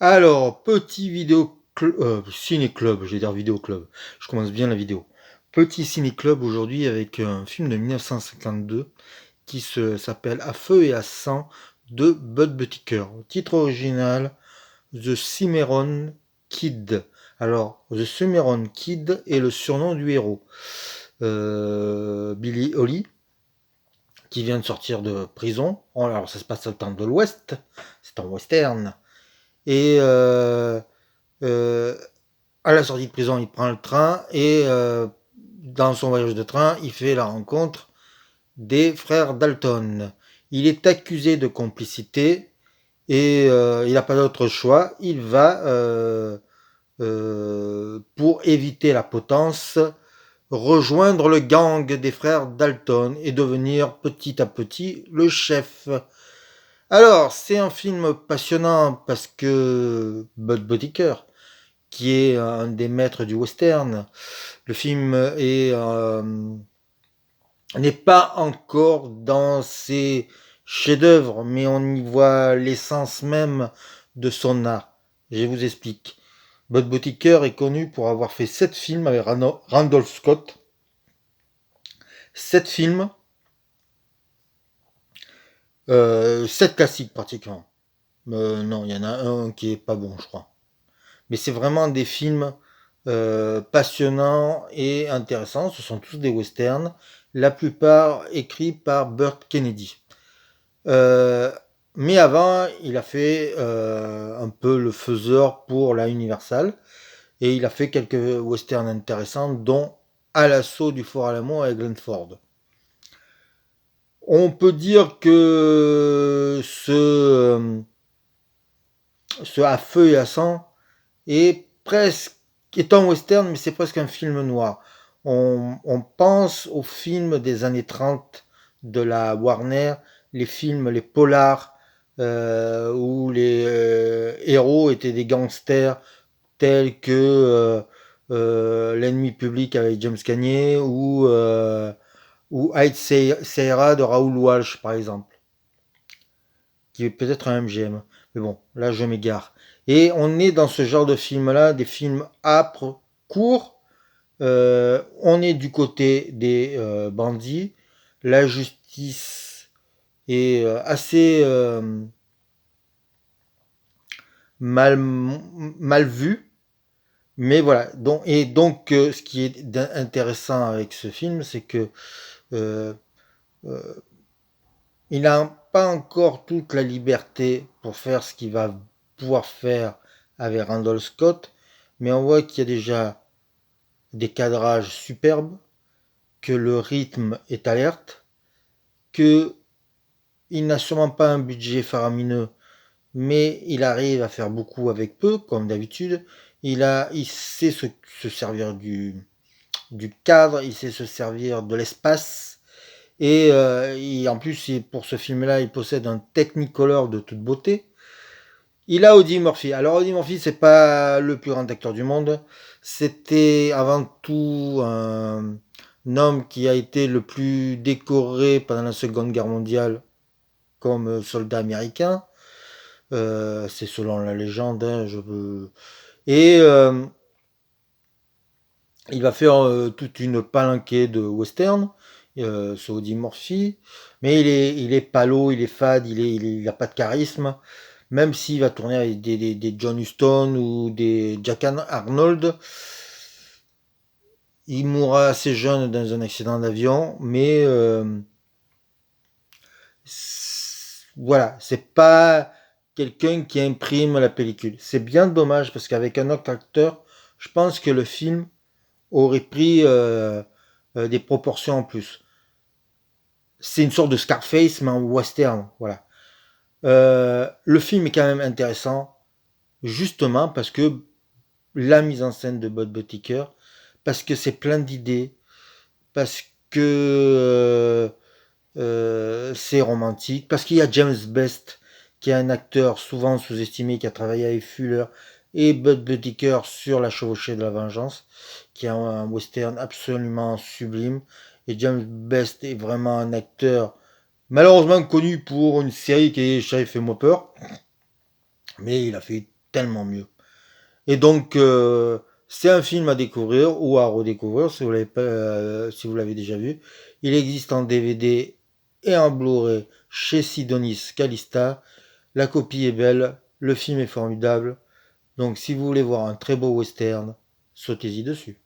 Alors, petit ciné-club, je vais dire vidéo-club. Je commence bien la vidéo. Petit ciné-club aujourd'hui avec un film de 1952 qui s'appelle À feu et à sang de Bud Buttiker. Titre original, The Cimarron Kid. Alors, The Cimarron Kid est le surnom du héros. Billy Holly, qui vient de sortir de prison. Alors, ça se passe au temps de l'Ouest. C'est un western. Et euh, à la sortie de prison, il prend le train et dans son voyage de train, il fait la rencontre des frères Dalton. Il est accusé de complicité et il n'a pas d'autre choix. Il va, pour éviter la potence, rejoindre le gang des frères Dalton et devenir petit à petit le chef. Alors, c'est un film passionnant parce que Bud Bodicker, qui est un des maîtres du western. Le film n'est pas encore dans ses chefs-d'œuvre, mais on y voit l'essence même de son art. Je vous explique. Bud Buttiker est connu pour avoir fait 7 films avec Randolph Scott. 7 films, 7 classiques pratiquement. Non, il y en a un qui est pas bon, je crois. Mais c'est vraiment des films passionnants et intéressants. Ce sont tous des westerns, la plupart écrits par Burt Kennedy. Euh, mais avant, il a fait un peu le faiseur pour la Universal et il a fait quelques westerns intéressants, dont À l'assaut du Fort Alamo avec Glenn Ford. On peut dire que ce À feu et à sang est presque est un western, mais c'est presque un film noir. On pense aux films des années 30 de la Warner, les films, les polars, où les héros étaient des gangsters tels que L'ennemi public avec James Cagney ou Aït Seira de Raoul Walsh, par exemple, qui est peut-être un MGM. Mais bon, là je m'égare. Et on est dans ce genre de film-là, des films âpres, courts. On est du côté des bandits. La justice est assez mal, mal vue. Mais voilà. Donc, ce qui est intéressant avec ce film, c'est que euh, euh, il n'a pas encore toute la liberté pour faire ce qu'il va pouvoir faire avec Randall Scott, mais on voit qu'il y a déjà des cadrages superbes, que le rythme est alerte, que il n'a sûrement pas un budget faramineux, mais il arrive à faire beaucoup avec peu, comme d'habitude. Il sait se servir du cadre, il sait se servir de l'espace. Et en plus, pour ce film-là, il possède un Technicolor de toute beauté. Il a Audie Murphy. Alors Audie Murphy, c'est pas le plus grand acteur du monde. C'était avant tout un homme qui a été le plus décoré pendant la Seconde Guerre mondiale comme soldat américain. C'est selon la légende. Hein, Et il va faire toute une palanquée de western, ce Audie Murphy. Mais il est palo, il est fade, il a pas de charisme. Même s'il va tourner avec des John Huston ou des Jack Arnold, il mourra assez jeune dans un accident d'avion, mais voilà, c'est pas quelqu'un qui imprime la pellicule. C'est bien dommage parce qu'avec un autre acteur, je pense que le film aurait pris des proportions en plus. C'est une sorte de Scarface, mais en western, voilà. Le film est quand même intéressant, justement parce que la mise en scène de Bud Buttiker, parce que c'est plein d'idées, parce que c'est romantique, parce qu'il y a James Best, qui est un acteur souvent sous-estimé, qui a travaillé avec Fuller et Bud Buttiker sur La chevauchée de la vengeance, qui est un western absolument sublime. Et James Best est vraiment un acteur malheureusement connu pour une série qui est Sheriff et moi peur, mais il a fait tellement mieux. Et donc, c'est un film à découvrir ou à redécouvrir si vous l'avez pas, si vous l'avez déjà vu. Il existe en DVD et en Blu-ray chez Sidonis Calista. La copie est belle, le film est formidable. Donc, si vous voulez voir un très beau western, sautez-y dessus.